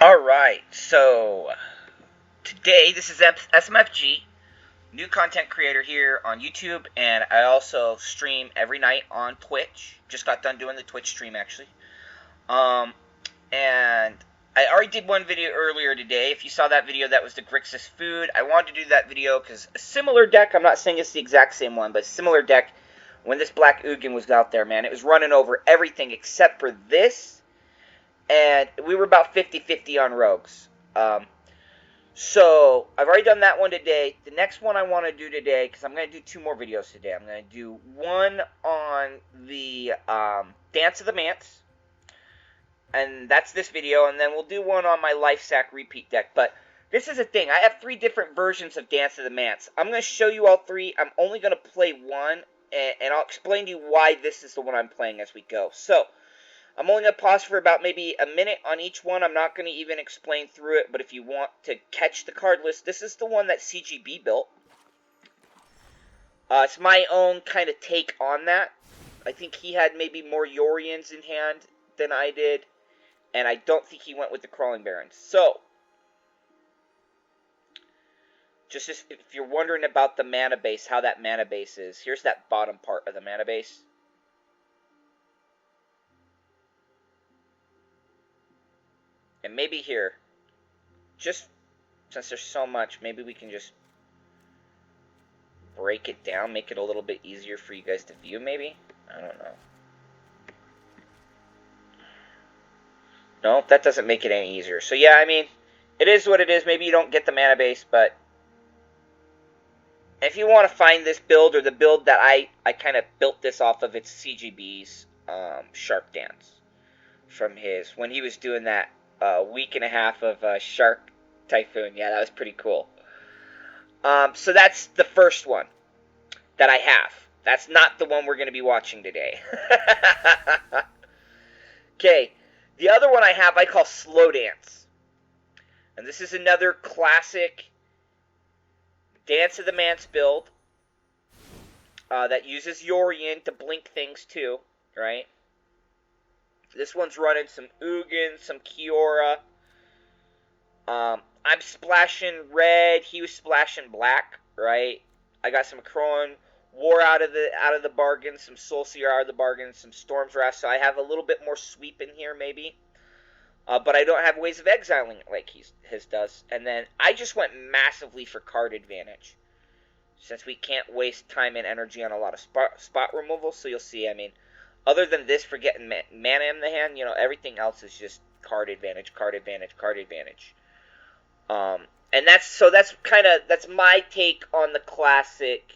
Alright, so today this is SMFG, new content creator here on YouTube, and I also stream every night on Twitch. Just got done doing the Twitch stream actually. And I already did one video earlier today. If you saw that video, that was the Grixis food. I wanted to do that video because a similar deck, I'm not saying it's the exact same one, but a similar deck, when this Black Ugin was out there, man, it was running over everything except for this. And we were about 50-50 on rogues. So, I've already done that one today. The next one I want to do today, because I'm going to do two more videos today. I'm going to do one on the Dance of the Mance. And that's this video. And then we'll do one on my Life Sack repeat deck. But this is the thing. I have three different versions of Dance of the Mance. I'm going to show you all three. I'm only going to play one. And I'll explain to you why this is the one I'm playing as we go. So, I'm only going to pause for about maybe a minute on each one. I'm not going to even explain through it, but if you want to catch the card list, this is the one that CGB built. It's my own kind of take on that. I think he had maybe more Yorions in hand than I did, and I don't think he went with the Crawling Barons. So, just if you're wondering about the mana base, how that mana base is, here's that bottom part of the mana base. And maybe here, just since there's so much, maybe we can just break it down, make it a little bit easier for you guys to view, maybe? I don't know. No, that doesn't make it any easier. So yeah, I mean, it is what it is. Maybe you don't get the mana base, but if you want to find this build, or the build that I kind of built this off of, it's CGB's Shark Dance from his, when he was doing that week and a half of Shark Typhoon. Yeah, that was pretty cool. So that's the first one that I have. That's not the one we're going to be watching today. Okay, the other one I have I call Slow Dance. And this is another classic Dance of the Mance build that uses Yorion to blink things too, right? This one's running some Ugin, some Kiora. I'm splashing red. He was splashing black, right? I got some Crowan War out of the bargain, some Soulseer out of the bargain, some Storm's Wrath. So I have a little bit more sweep in here, maybe. But I don't have Ways of Exiling like his does. And then I just went massively for card advantage, since we can't waste time and energy on a lot of spot removal. So you'll see, I mean, other than this for getting mana in the hand, you know, everything else is just card advantage, card advantage, card advantage. And that's my take on the classic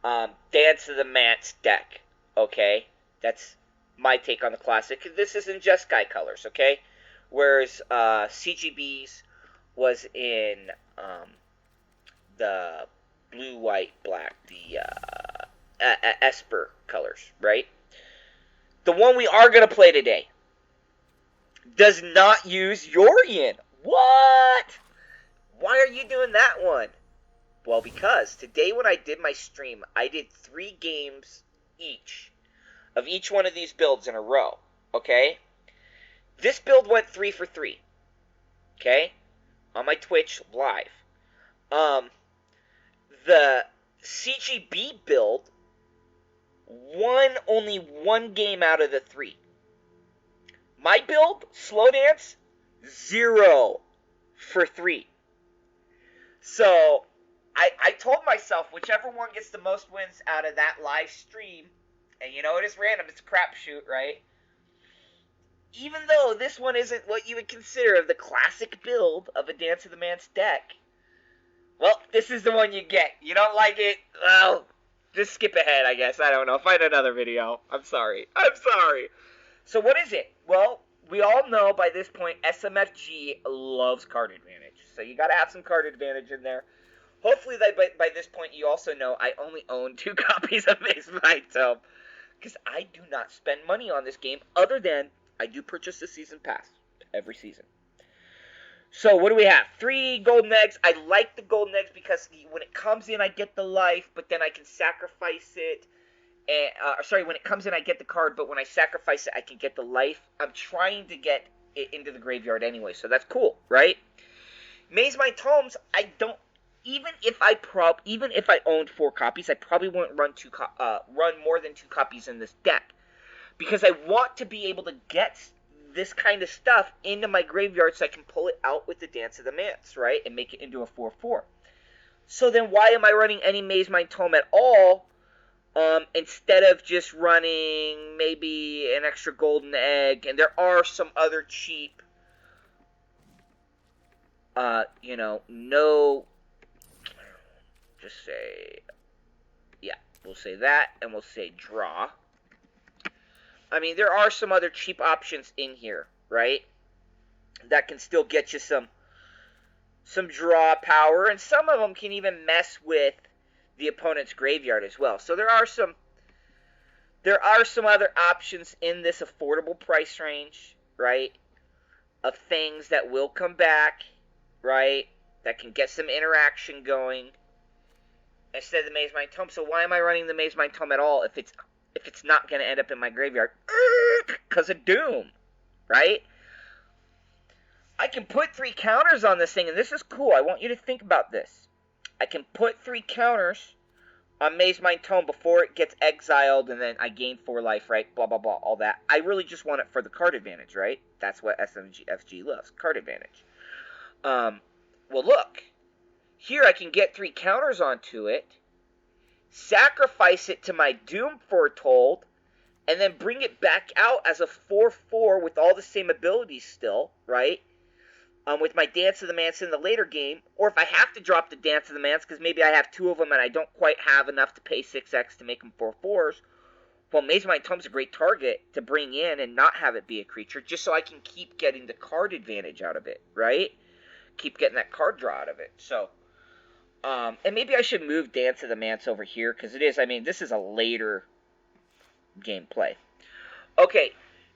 Dance of the Mance deck, okay? That's my take on the classic. This isn't just Sky Colors, okay? Whereas CGB's was in the blue, white, black, the Esper colors, right? The one we are going to play today does not use Yorion. What? Why are you doing that one? Well, because today when I did my stream, I did 3 games each of each one of these builds in a row, okay? This build went 3 for 3, okay? On my Twitch live. The CGB build won only 1 game out of the 3. My build, Slow Dance, 0 for 3. So, I told myself, whichever one gets the most wins out of that live stream, and you know it is random, it's a crapshoot, right? Even though this one isn't what you would consider of the classic build of a Dance of the Mance deck, well, this is the one you get. You don't like it? Well, just skip ahead, I guess. I don't know. Find another video. I'm sorry. So what is it? Well, we all know by this point SMFG loves card advantage. So you got to have some card advantage in there. Hopefully by this point you also know I only own 2 copies of Maze Fight Tome, because I do not spend money on this game other than I do purchase the season pass every season. So what do we have? 3 golden eggs. I like the golden eggs because when it comes in I get the life, but then I can sacrifice it. And, when it comes in I get the card, but when I sacrifice it I can get the life. I'm trying to get it into the graveyard anyway, so that's cool, right? Maze My Tomes, I don't. Even if I owned 4 copies, I probably wouldn't run more than 2 copies in this deck, because I want to be able to get this kind of stuff into my graveyard so I can pull it out with the Dance of the Mance, right, and make it into a 4/4. So then why am I running any Maze My Tome at all, instead of just running maybe an extra golden egg? And there are some other cheap, no, just say, yeah, we'll say that, and we'll say draw. I mean, there are some other cheap options in here, right, that can still get you some draw power, and some of them can even mess with the opponent's graveyard as well. So there are some other options in this affordable price range, right, of things that will come back, right, that can get some interaction going instead of the Maze My Tome. So why am I running the Maze My Tome at all if it's not going to end up in my graveyard? Because of Doom, right? I can put 3 counters on this thing, and this is cool. I want you to think about this. I can put 3 counters on Maze My Tome before it gets exiled, and then I gain 4 life, right? Blah, blah, blah, all that. I really just want it for the card advantage, right? That's what SMFG loves, card advantage. Well, look. Here I can get 3 counters onto it, sacrifice it to my Doom Foretold, and then bring it back out as a 4/4 with all the same abilities still, right? With my Dance of the Mance in the later game, or if I have to drop the Dance of the Mance because maybe I have 2 of them and I don't quite have enough to pay 6x to make them 4/4s, well, Maze My Tome's a great target to bring in and not have it be a creature, just so I can keep getting the card advantage out of it, right? Keep getting that card draw out of it. So, and maybe I should move Dance of the Mance over here, because this is a later gameplay. Okay,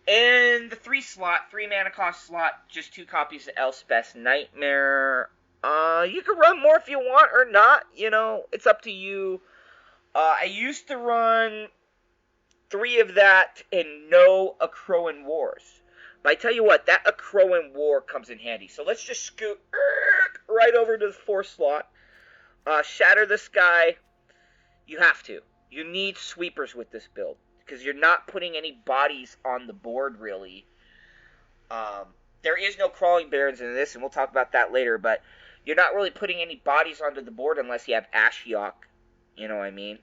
in the 3 mana cost slot, just 2 copies of Elspeth's Nightmare. You can run more if you want or not, it's up to you. I used to run 3 of that and no Akroan Wars. But I tell you what, that Akroan War comes in handy. So let's just scoot right over to the 4 slot. Shatter the Sky. You have to. You need sweepers with this build, because you're not putting any bodies on the board, really. There is no Crawling Barons in this, and we'll talk about that later, but you're not really putting any bodies onto the board unless you have Ashiok. You know what I mean?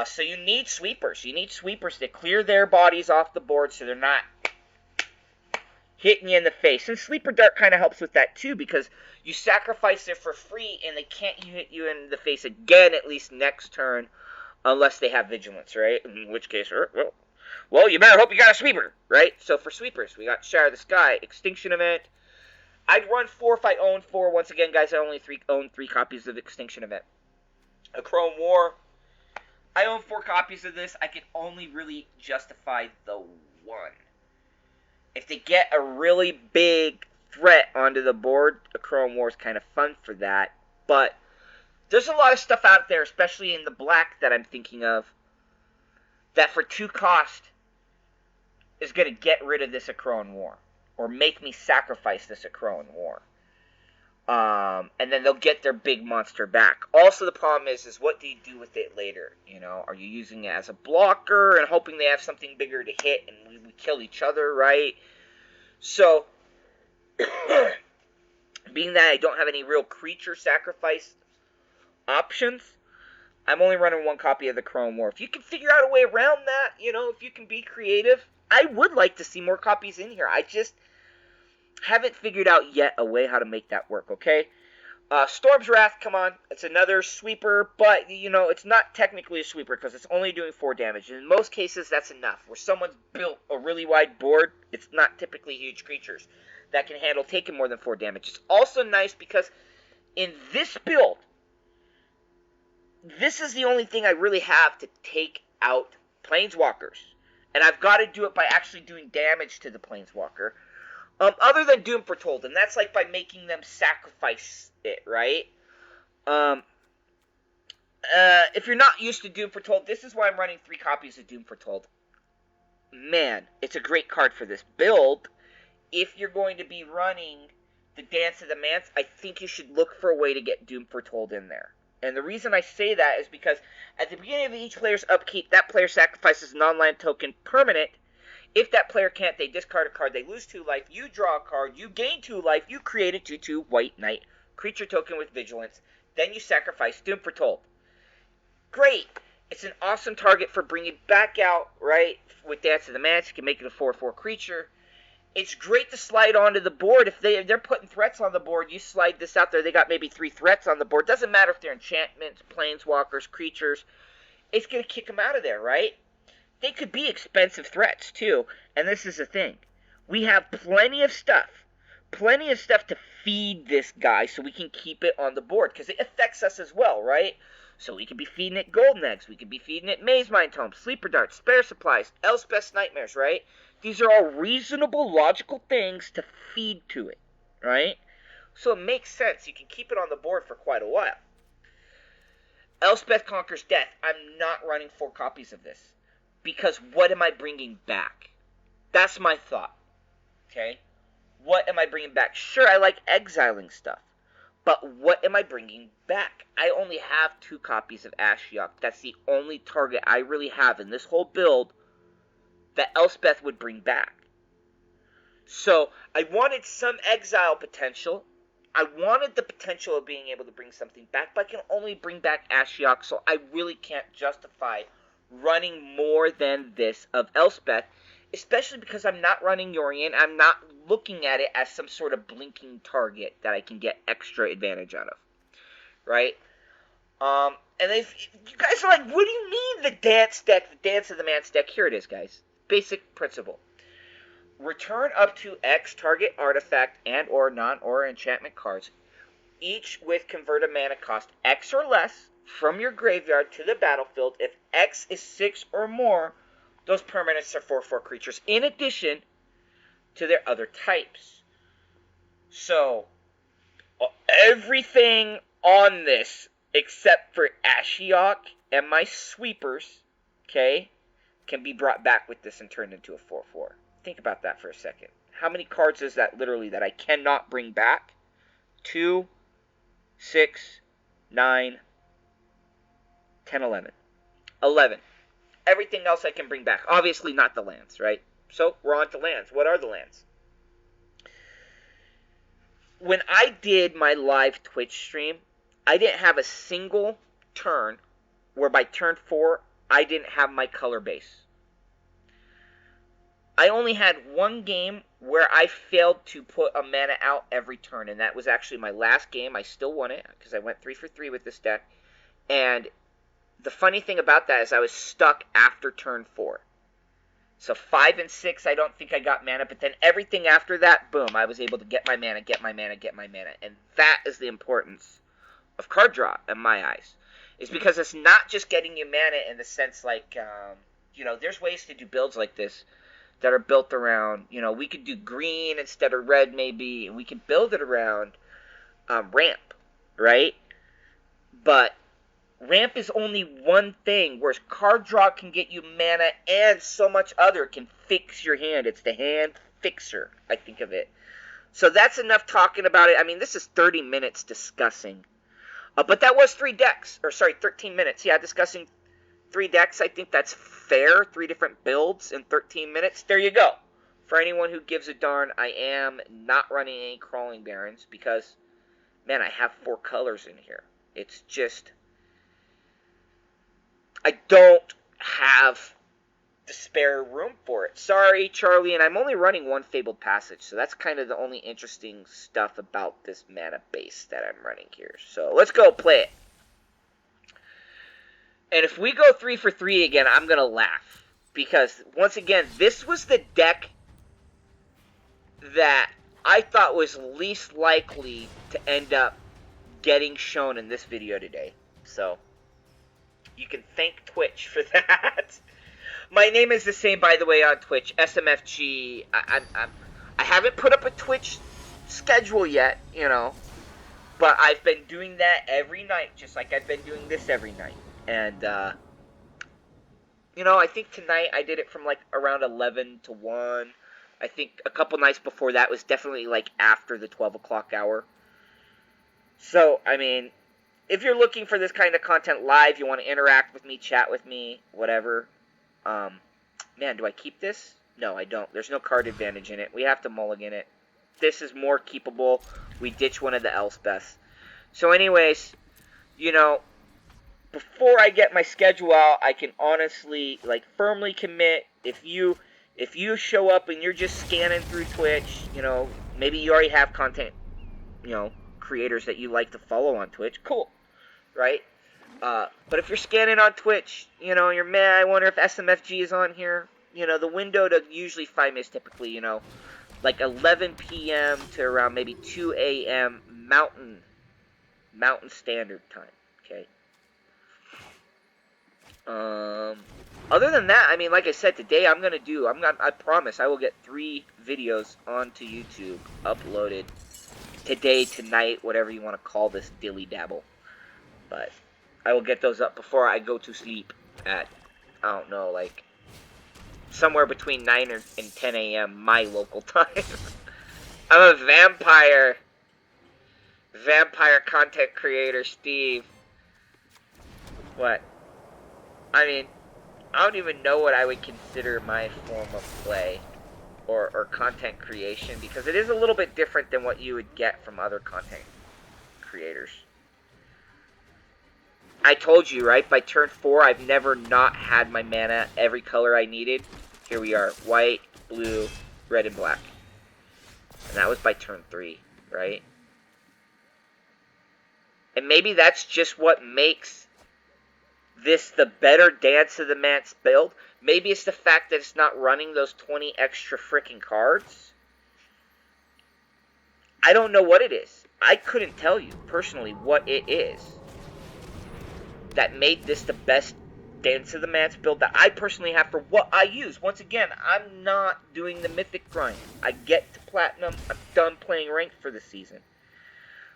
So you need sweepers. You need sweepers to clear their bodies off the board so they're not hitting you in the face. And Sleeper Dart kind of helps with that too, because you sacrifice it for free and they can't hit you in the face again, at least next turn, unless they have Vigilance, right? In which case, well, you better hope you got a sweeper, right? So for sweepers, we got Shatter the Sky, Extinction Event. I'd run 4 if I owned 4. Once again, guys, I only own 3 copies of Extinction Event. Akroan War. I own 4 copies of this. I can only really justify the 1. If they get a really big threat onto the board, Akroan War is kind of fun for that. But there's a lot of stuff out there, especially in the black that I'm thinking of, that for 2 cost is going to get rid of this Akroan War, or make me sacrifice this Akroan War. And then they'll get their big monster back. Also, the problem is what do you do with it later? Are you using it as a blocker and hoping they have something bigger to hit and we kill each other, right? So, being that I don't have any real creature sacrifice options, I'm only running 1 copy of the Akroan War. If you can figure out a way around that, if you can be creative, I would like to see more copies in here. I just haven't figured out yet a way how to make that work, okay? Storm's Wrath, come on. It's another sweeper, but, it's not technically a sweeper because it's only doing 4 damage. And in most cases, that's enough. Where someone's built a really wide board, it's not typically huge creatures that can handle taking more than 4 damage. It's also nice because in this build, this is the only thing I really have to take out Planeswalkers. And I've got to do it by actually doing damage to the Planeswalker. Other than Doom Foretold, and that's like by making them sacrifice it, right? If you're not used to Doom Foretold, this is why I'm running 3 copies of Doom Foretold. Man, it's a great card for this build. if you're going to be running the Dance of the Mance, I think you should look for a way to get Doom Foretold in there. And the reason I say that is because at the beginning of each player's upkeep, that player sacrifices a non-land token permanent. If that player can't, they discard a card, they lose 2 life, you draw a card, you gain 2 life, you create a 2/2 white knight, creature token with vigilance, then you sacrifice Doom Foretold. Great! It's an awesome target for bringing back out, right, with Dance of the Mance. You can make it a 4/4 creature. It's great to slide onto the board. If they're putting threats on the board, you slide this out there. They got maybe 3 threats on the board. Doesn't matter if they're enchantments, planeswalkers, creatures. It's going to kick them out of there, right? They could be expensive threats, too. And this is the thing. We have plenty of stuff to feed this guy so we can keep it on the board. Because it affects us as well, right? So we could be feeding it Golden Eggs. We could be feeding it Maze Mind Tome, Sleeper Darts, Spare Supplies, Elspeth's Nightmares, right? These are all reasonable, logical things to feed to it, right? So it makes sense. You can keep it on the board for quite a while. Elspeth Conquers Death. I'm not running 4 copies of this. Because what am I bringing back? That's my thought. Okay? What am I bringing back? Sure, I like exiling stuff. But what am I bringing back? I only have 2 copies of Ashiok. That's the only target I really have in this whole build that Elspeth would bring back. So, I wanted some exile potential. I wanted the potential of being able to bring something back, but I can only bring back Ashiok, so I really can't justify running more than this of Elspeth, especially because I'm not running Yorion. I'm not looking at it as some sort of blinking target that I can get extra advantage out of, right? And if you guys are like, what do you mean the dance deck, the Dance of the Mance deck? Here it is, guys. Basic principle. Return up to X target artifact and or non-aura enchantment cards, each with converted mana cost X or less, from your graveyard to the battlefield. If X is 6 or more, those permanents are 4/4 creatures, in addition to their other types. So, everything on this, except for Ashiok and my sweepers, okay, can be brought back with this and turned into a 4/4. Think about that for a second. How many cards is that literally that I cannot bring back? 2, 6, 9, 10, 11. 11. Everything else I can bring back. Obviously not the lands, right? So we're on to lands. What are the lands? When I did my live Twitch stream, I didn't have a single turn where by turn 4, I didn't have my color base. I only had 1 game where I failed to put a mana out every turn, and that was actually my last game. I still won it, because I went 3 for 3 with this deck. And the funny thing about that is I was stuck after turn 4. So 5 and 6, I don't think I got mana, but then everything after that, boom, I was able to get my mana, get my mana, get my mana. And that is the importance of card draw, in my eyes. Is because it's not just getting you mana in the sense like, there's ways to do builds like this that are built around, we could do green instead of red maybe, and we could build it around ramp, right? But ramp is only one thing, whereas card draw can get you mana and so much other can fix your hand. It's the hand fixer, I think of it. So that's enough talking about it. I mean, this is 30 minutes discussing. But that was 13 minutes. Yeah, discussing 3 decks. I think that's fair. 3 different builds in 13 minutes. There you go. For anyone who gives a darn, I am not running any Crawling Barons because, man, I have 4 colors in here. It's just, I don't have the spare room for it. Sorry, Charlie, and I'm only running 1 Fabled Passage, so that's kind of the only interesting stuff about this mana base that I'm running here. So let's go play it. And if we go 3 for 3 again, I'm going to laugh. Because, once again, this was the deck that I thought was least likely to end up getting shown in this video today. So, you can thank Twitch for that. My name is the same, by the way, on Twitch, SMFG. I haven't put up a Twitch schedule yet, but I've been doing that every night, just like I've been doing this every night. And, I think tonight I did it from like around 11 to 1. I think a couple nights before that was definitely like after the 12 o'clock hour. So, I mean, if you're looking for this kind of content live, you want to interact with me, chat with me, whatever. Man, do I keep this? No, I don't. There's no card advantage in it. We have to mulligan it. This is more keepable. We ditch one of the Elspeths. So anyways, you know, before I get my schedule out, I can honestly, like, firmly commit. If you show up and you're just scanning through Twitch, you know, maybe you already have content, you know, creators that you like to follow on Twitch. Cool, right? But if you're scanning on Twitch, you know, you're mad, I wonder if SMFG is on here. You know, the window to usually find me is typically, you know, like 11 p.m. to around maybe 2 a.m. Mountain Standard Time, okay? Other than that, I mean, like I said, today I promise I will get 3 videos onto YouTube uploaded today, tonight, whatever you want to call this dilly-dabble. But I will get those up before I go to sleep at, I don't know, like, somewhere between 9 and 10 a.m. my local time. I'm a vampire content creator, Steve. What? I mean, I don't even know what I would consider my form of play or content creation, because it is a little bit different than what you would get from other content creators. I told you, right? By turn 4, I've never not had my mana every color I needed. Here we are. White, blue, red, and black. And that was by turn 3, right? And maybe that's just what makes this the better Dance of the Mance build. Maybe it's the fact that it's not running those 20 extra freaking cards. I don't know what it is. I couldn't tell you, personally, what it is that made this the best Dance of the Mance build that I personally have for what I use. Once again, I'm not doing the Mythic grind. I get to Platinum. I'm done playing Ranked for the season.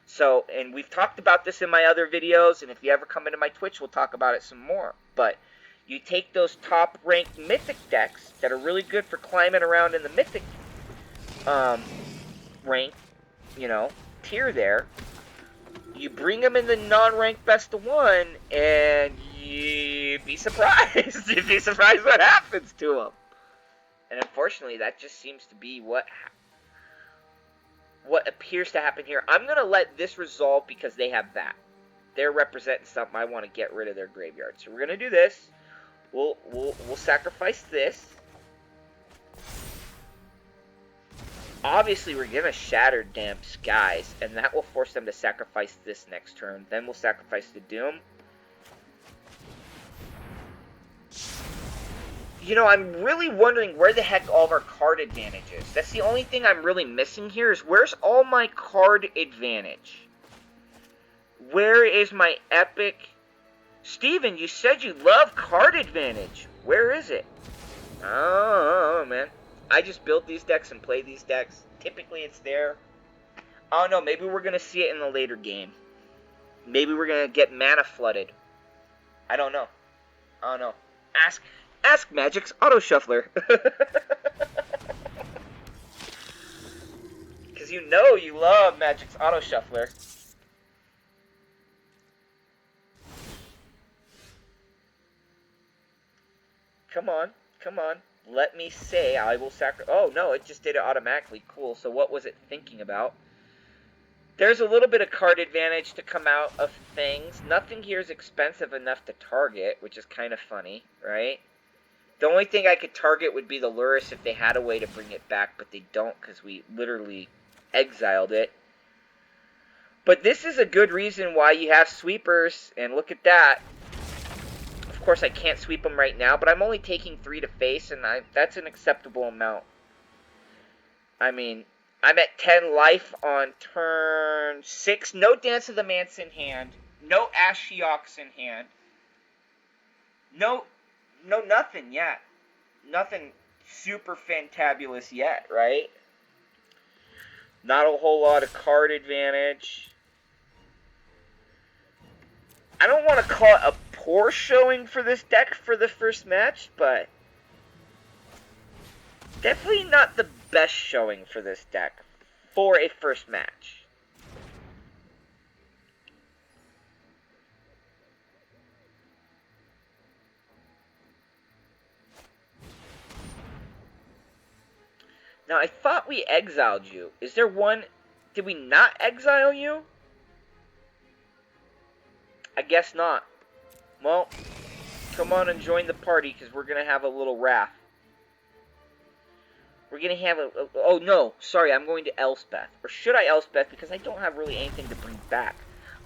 So, and we've talked about this in my other videos, and if you ever come into my Twitch, we'll talk about it some more. But you take those top-ranked Mythic decks that are really good for climbing around in the Mythic rank, you know, tier there. You bring them in the non-ranked best of 1, and you'd be surprised. You'd be surprised what happens to them. And unfortunately, that just seems to be what appears to happen here. I'm going to let this resolve because they have that. They're representing something I want to get rid of their graveyard. So we're going to do this. We'll sacrifice this. Obviously, we're going to shatter Damp Skies, and that will force them to sacrifice this next turn. Then we'll sacrifice the Doom. You know, I'm really wondering where the heck all of our card advantage is. That's the only thing I'm really missing here, is where's all my card advantage? Where is my epic? Steven, you said you love card advantage. Where is it? Oh, man. I just built these decks and play these decks. Typically, it's there. I don't know. Maybe we're going to see it in the later game. Maybe we're going to get mana flooded. I don't know. I don't know. Ask Magic's Auto Shuffler. Because you know you love Magic's Auto Shuffler. Come on. Come on. Let me say I will sacrifice. Oh, no, it just did it automatically. Cool. So what was it thinking about? There's a little bit of card advantage to come out of things. Nothing here is expensive enough to target, which is kind of funny, right? The only thing I could target would be the Lurrus if they had a way to bring it back, but they don't because we literally exiled it. But this is a good reason why you have sweepers, and look at that. Of course, I can't sweep them right now, but I'm only taking 3 to face, and that's an acceptable amount. I mean, I'm at 10 life on turn 6. No Dance of the Mance in hand. No Ashioks in hand. No nothing yet. Nothing super fantabulous yet, right? Not a whole lot of card advantage. I don't want to call it a poor showing for this deck for the first match, but Definitely not the best showing for this deck for a first match. Now, I thought we exiled you. Is there one... Did we not exile you? I guess not. Well, come on and join the party, because we're going to have a little wrath. We're going to have a... Oh, no. Sorry, I'm going to Elspeth. Or should I Elspeth? Because I don't have really anything to bring back.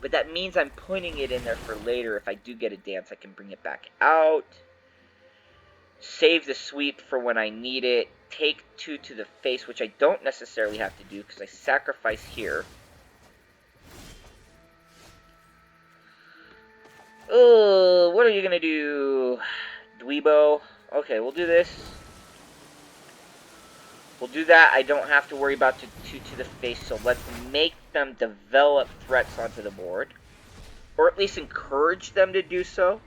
But that means I'm putting it in there for later. If I do get a dance, I can bring it back out. Save the sweep for when I need it. Take 2 to the face, which I don't necessarily have to do because I sacrifice here. Oh, what are you going to do? Dweebo. Okay, we'll do this. We'll do that. I don't have to worry about 2 to the face, so let's make them develop threats onto the board. Or at least encourage them to do so.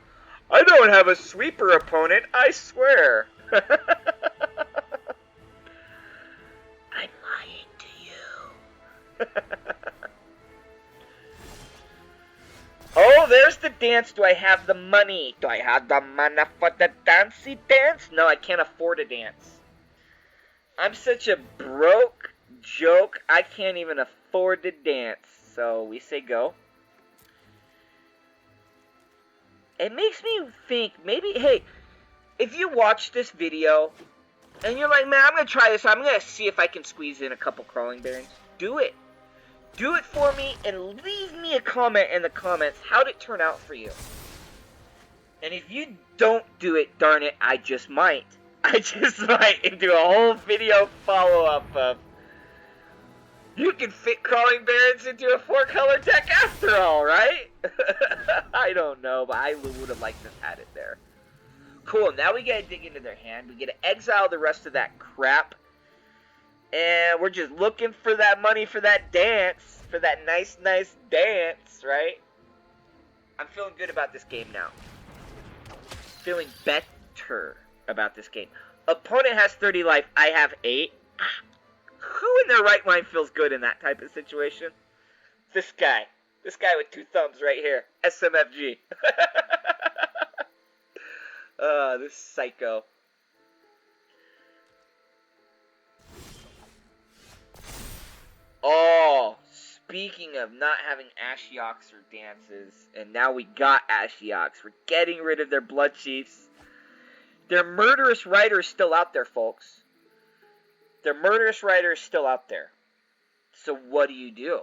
I don't have a sweeper opponent, I swear. I'm lying to you. Oh, there's the dance. Do I have the money? Do I have the money for the dancey dance? No, I can't afford a dance. I'm such a broke joke, I can't even afford to dance. So we say go. It makes me think, maybe, hey, if you watch this video, and you're like, man, I'm going to try this, I'm going to see if I can squeeze in a couple crawling barons, do it. Do it for me, and leave me a comment in the comments. How'd it turn out for you? And if you don't do it, darn it, I just might. I just might, and do a whole video follow-up of, you can fit crawling barons into a 4-color deck after all, right? I don't know, but I would have liked to have had it there. Cool, now we gotta dig into their hand. We gotta exile the rest of that crap. And we're just looking for that money for that dance. For that nice dance, right? I'm feeling good about this game now. Feeling better about this game. Opponent has 30 life. I have 8. Who in their right mind feels good in that type of situation? This guy. This guy with 2 thumbs right here. SMFG. This psycho. Oh, speaking of not having Ashioks or dances, and now we got Ashioks. We're getting rid of their blood chiefs. Their murderous rider is still out there, folks. Their murderous rider is still out there. So what do?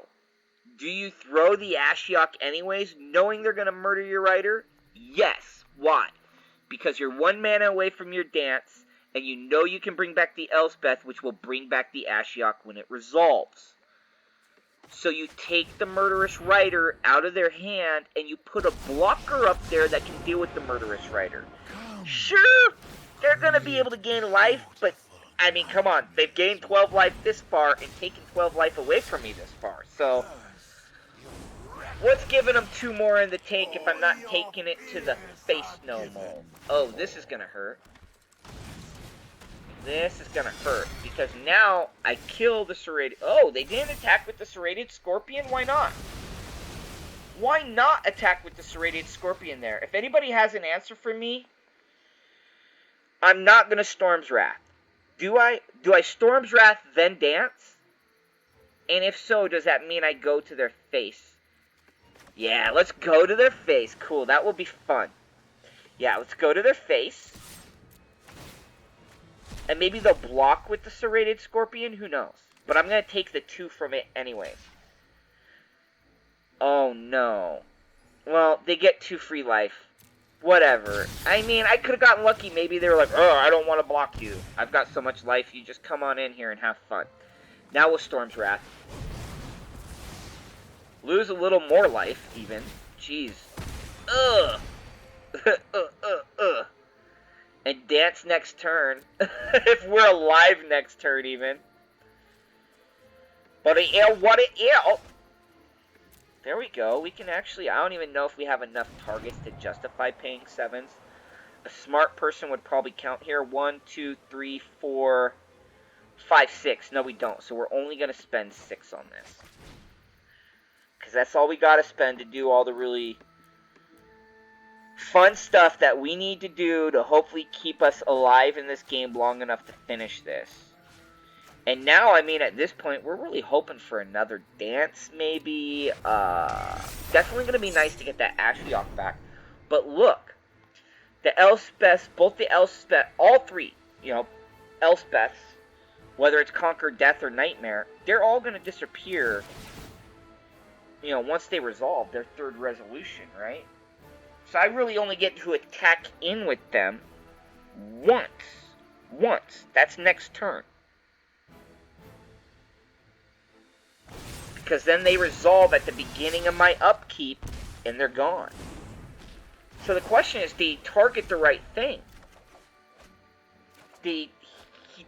Do you throw the Ashiok anyways, knowing they're going to murder your rider? Yes. Why? Because you're 1 mana away from your dance, and you know you can bring back the Elspeth, which will bring back the Ashiok when it resolves. So you take the murderous rider out of their hand, and you put a blocker up there that can deal with the murderous rider. Sure, they're going to be able to gain life, but, I mean, come on. They've gained 12 life this far and taken 12 life away from me this far. So, what's giving them 2 more in the tank if I'm not taking it to the face no more? Oh, this is going to hurt. This is going to hurt, because now I kill the serrated... Oh, they didn't attack with the serrated scorpion? Why not? Why not attack with the serrated scorpion there? If anybody has an answer for me, I'm not going to Storm's Wrath. Do I Storm's Wrath then dance? And if so, does that mean I go to their face? Yeah, let's go to their face. Cool, that will be fun. Yeah, let's go to their face. And maybe they'll block with the serrated scorpion, who knows? But I'm going to take the 2 from it anyways. Oh no. Well, they get 2 free life. Whatever. I mean, I could have gotten lucky. Maybe they were like, oh, I don't want to block you. I've got so much life, you just come on in here and have fun. Now with Storm's Wrath. Lose a little more life, even. Jeez. Ugh. And dance next turn. If we're alive next turn, even. But what it is. There we go. We can actually, I don't even know if we have enough targets to justify paying 7s. A smart person would probably count here. 1, 2, 3, 4. 5, 6. No, we don't. So we're only going to spend 6 on this. Because that's all we got to spend to do all the really fun stuff that we need to do to hopefully keep us alive in this game long enough to finish this. And now, I mean, at this point, we're really hoping for another dance, maybe. Definitely going to be nice to get that Ashiok back. But look, the Elspeths, both the Elspeth, all 3, you know, Elspeths, whether it's Conquer, Death, or Nightmare, they're all going to disappear, you know, once they resolve their 3rd resolution, right? So I really only get to attack in with them once. Once. That's next turn. Because then they resolve at the beginning of my upkeep, and they're gone. So the question is, did he target the right thing? He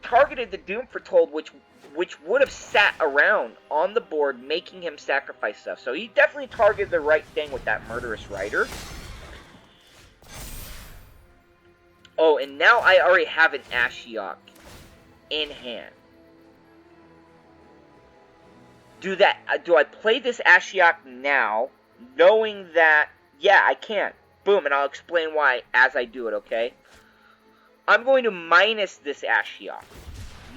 targeted the Doom Foretold, which would have sat around on the board, making him sacrifice stuff. So he definitely targeted the right thing with that Murderous Rider. Oh, and now I already have an Ashiok in hand. Do I play this Ashiok now, knowing that, yeah, I can. Boom, and I'll explain why as I do it, okay? I'm going to minus this Ashiok,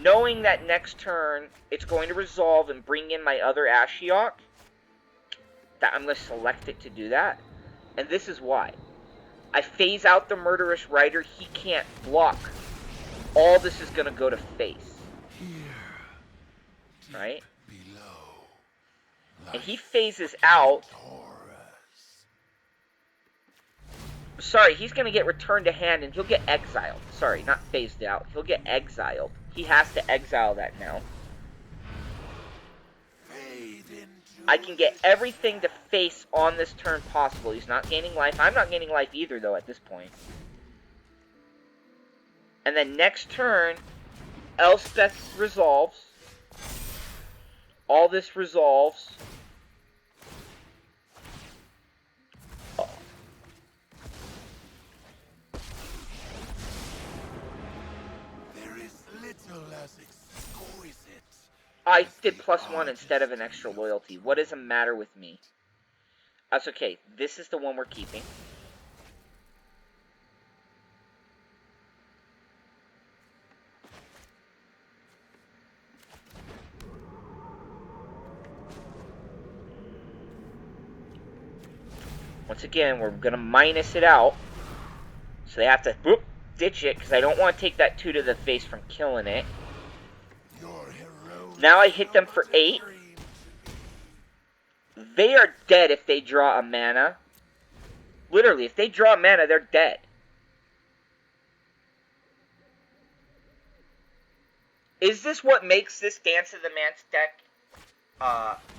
knowing that next turn it's going to resolve and bring in my other Ashiok. That I'm going to select it to do that. And this is why. I phase out the Murderous Rider, he can't block. All this is going to go to face. Right? And he phases out. Sorry, he's going to get returned to hand and he'll get exiled. Sorry, not phased out. He'll get exiled. He has to exile that now. I can get everything to face on this turn possible. He's not gaining life. I'm not gaining life either, though, at this point. And then next turn, Elspeth resolves. All this resolves. I did +1 instead of an extra loyalty. What does it matter with me? That's okay. This is the one we're keeping. Once again, we're going to minus it out. So they have to whoop, ditch it, because I don't want to take that 2 to the face from killing it. Now I hit them for 8. They are dead if they draw a mana. Literally, if they draw a mana, they're dead. Is this what makes this Dance of the Mance deck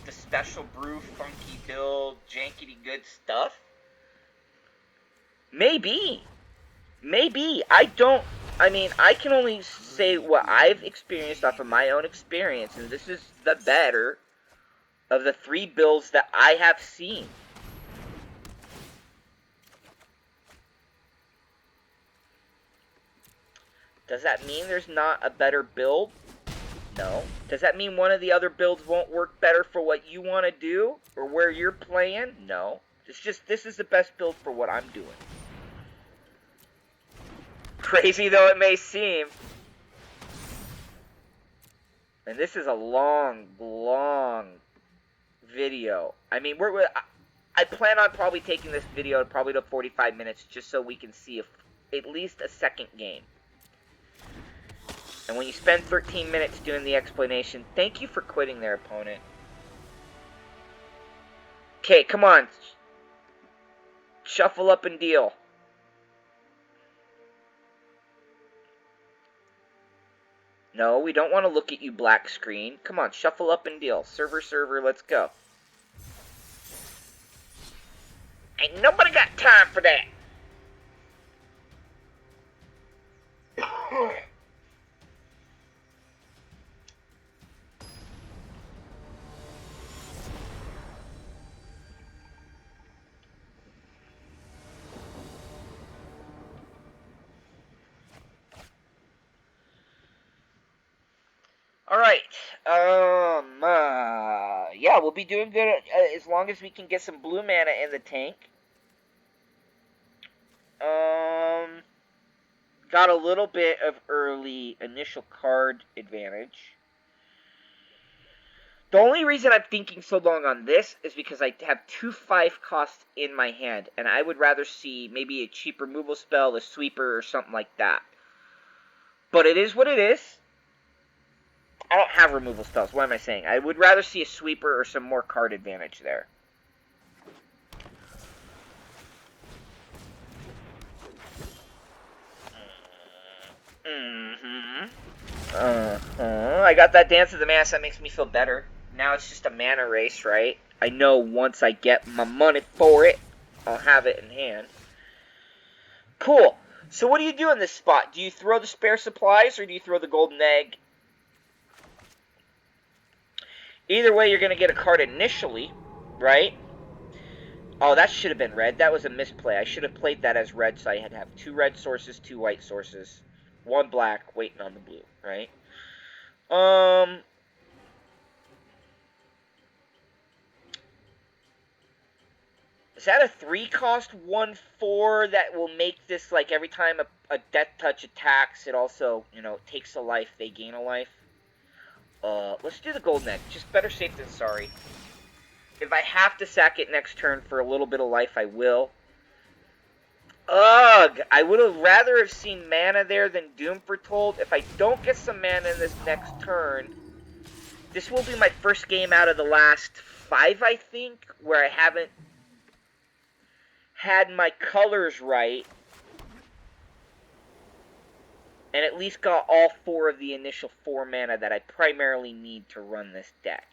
the special brew, funky build, jankety good stuff? Maybe. Maybe. I mean, I can only say what I've experienced off of my own experience, and this is the better of the 3 builds that I have seen. Does that mean there's not a better build? No. Does that mean one of the other builds won't work better for what you want to do? Or where you're playing? No. It's just, this is the best build for what I'm doing. Crazy though it may seem. And this is a long, long video. I mean, I plan on probably taking this video probably to 45 minutes just so we can see at least a second game. And when you spend 13 minutes doing the explanation, thank you for quitting there, opponent. Okay, come on. Shuffle up and deal. No, we don't want to look at you, black screen. Come on, shuffle up and deal. Server, let's go. Ain't nobody got time for that. Alright. Yeah, we'll be doing good as long as we can get some blue mana in the tank. Got a little bit of early initial card advantage. The only reason I'm thinking so long on this is because I have 2 5 costs in my hand, and I would rather see maybe a cheap removal spell, a sweeper, or something like that. But it is what it is. I don't have removal spells. What am I saying? I would rather see a sweeper or some more card advantage there. I got that Dance of the Mass. That makes me feel better. Now it's just a mana race, right? I know once I get my money for it, I'll have it in hand. Cool. So what do you do in this spot? Do you throw the spare supplies or do you throw the golden egg? Either way, you're going to get a card initially, right? Oh, that should have been red. That was a misplay. I should have played that as red, so I had to have 2 red sources, 2 white sources, 1 black, waiting on the blue, right? Is that a 3 cost 1/4 that will make this like every time a death touch attacks, it also, you know, takes a life, they gain a life? Let's do the golden egg. Just better safe than sorry. If I have to sack it next turn for a little bit of life, I will. Ugh! I would have rather have seen mana there than Doom foretold. If I don't get some mana in this next turn, this will be my first game out of the last 5, I think, where I haven't had my colors right and at least got all 4 of the initial 4 mana that I primarily need to run this deck.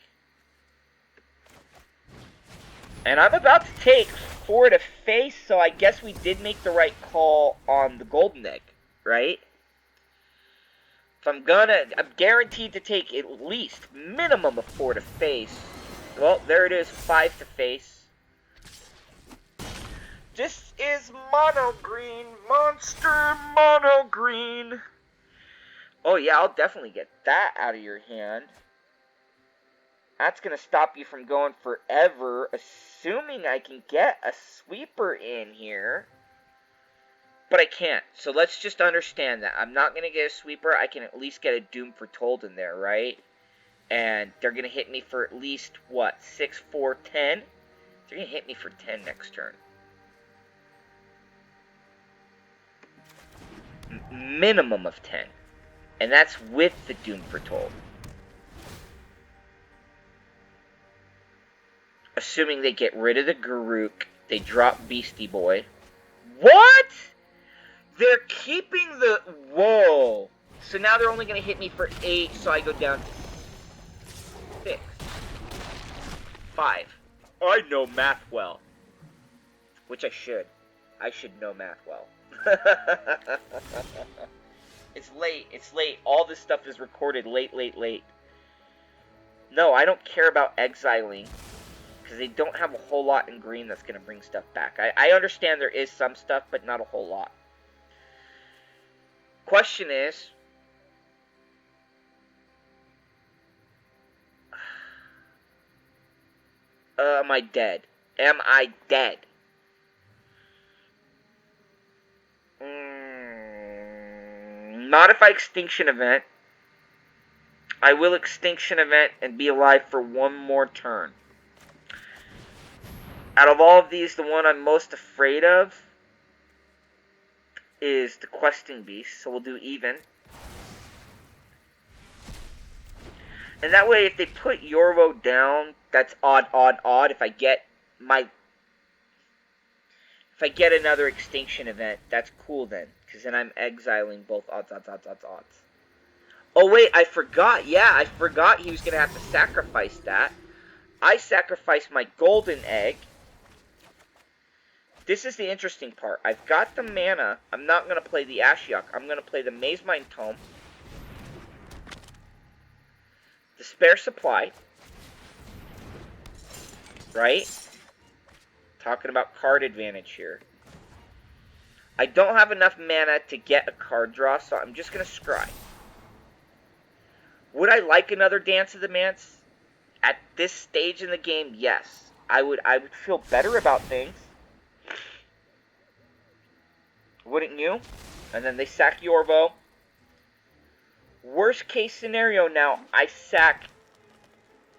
And I'm about to take 4 to face, so I guess we did make the right call on the golden egg, right? If I'm guaranteed to take at least minimum of 4 to face. Well, there it is, 5 to face. This is mono green, monster mono green. Oh yeah, I'll definitely get that out of your hand. That's going to stop you from going forever, assuming I can get a sweeper in here. But I can't, so let's just understand that. I'm not going to get a sweeper, I can at least get a Doom foretold in there, right? And they're going to hit me for at least, what, 6, 4, 10? They're going to hit me for 10 next turn. Minimum of 10. And that's with the Doom foretold. Assuming they get rid of the Garruk, they drop Beastie Boy. What? They're keeping the... Whoa. So now they're only going to hit me for 8, so I go down to 6. 5. I know math well. Which I should. I should know math well. It's late. It's late. All this stuff is recorded late. No, I don't care about exiling. Because they don't have a whole lot in green that's going to bring stuff back. I understand there is some stuff, but not a whole lot. Question is... am I dead? Am I dead? Not if I Extinction Event. I will Extinction Event and be alive for 1 more turn. Out of all of these, the one I'm most afraid of is the Questing Beast, so we'll do even. And that way, if they put Yorvo down, that's odd. If I get another Extinction Event, that's cool then. Because then I'm exiling both odds. Oh wait, I forgot. Yeah, I forgot he was going to have to sacrifice that. I sacrificed my golden egg. This is the interesting part. I've got the mana. I'm not going to play the Ashiok. I'm going to play the Maze Mind Tome. The spare supply. Right? Talking about card advantage here. I don't have enough mana to get a card draw, so I'm just going to scry. Would I like another Dance of the Mance? At this stage in the game, yes. I would feel better about things. Wouldn't you? And then they sack Yorvo. Worst case scenario now, I sack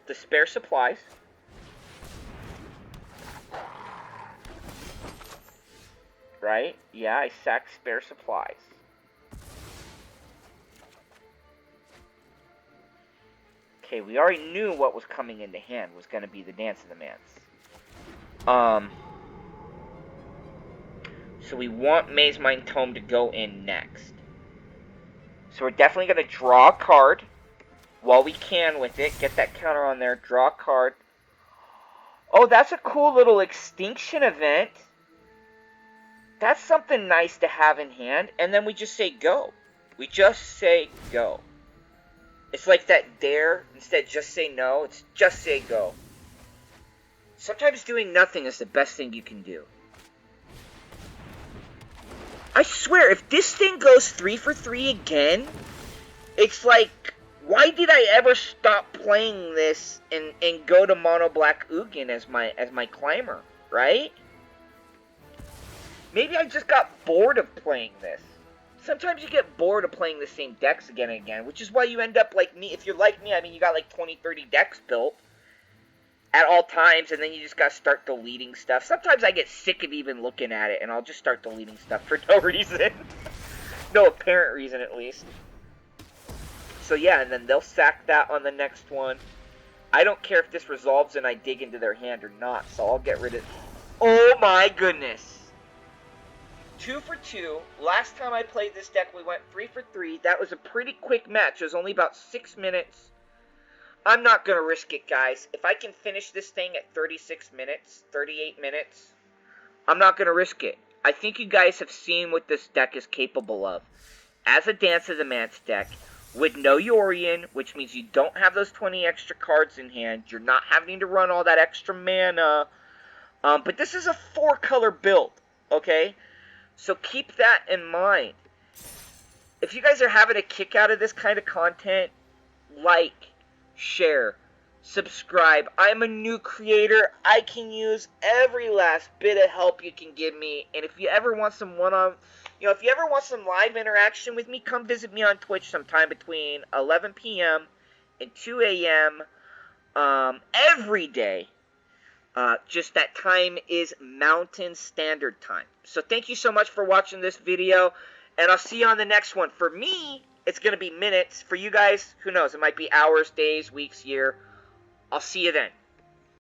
the spare supplies. Right? Yeah, I sack spare supplies. Okay, we already knew what was coming into hand was going to be the Dance of the Mance. So we want Maze Mind Tome to go in next. So we're definitely going to draw a card while we can with it. Get that counter on there. Draw a card. Oh, that's a cool little extinction event. That's something nice to have in hand. And then we just say go. We just say go. It's like that dare. Instead, just say no. It's just say go. Sometimes doing nothing is the best thing you can do. I swear, if this thing goes 3 for 3 again, it's like, why did I ever stop playing this and go to Mono Black Ugin as my climber, right? Maybe I just got bored of playing this. Sometimes you get bored of playing the same decks again and again, which is why you end up like me. If you're like me, I mean, you got like 20, 30 decks built at all times, and then you just gotta start deleting stuff. Sometimes I get sick of even looking at it, and I'll just start deleting stuff for no reason. No apparent reason, at least. So yeah, and then they'll sack that on the next one. I don't care if this resolves and I dig into their hand or not, so I'll get rid of... Oh my goodness! 2 for 2. Last time I played this deck, we went 3 for 3. That was a pretty quick match. It was only about 6 minutes. I'm not going to risk it, guys. If I can finish this thing at 36 minutes, 38 minutes, I'm not going to risk it. I think you guys have seen what this deck is capable of. As a Dance of the Mance deck, with no Yorion, which means you don't have those 20 extra cards in hand, you're not having to run all that extra mana, but this is a 4-color build, okay? So keep that in mind. If you guys are having a kick out of this kind of content, like, share, subscribe. I'm a new creator. I can use every last bit of help you can give me. And if you ever want some if you ever want some live interaction with me, come visit me on Twitch sometime between 11 p.m. and 2 a.m. Every day. Just that time is Mountain Standard Time. So thank you so much for watching this video, and I'll see you on the next one. For me, it's going to be minutes. For you guys, who knows? It might be hours, days, weeks, year. I'll see you then.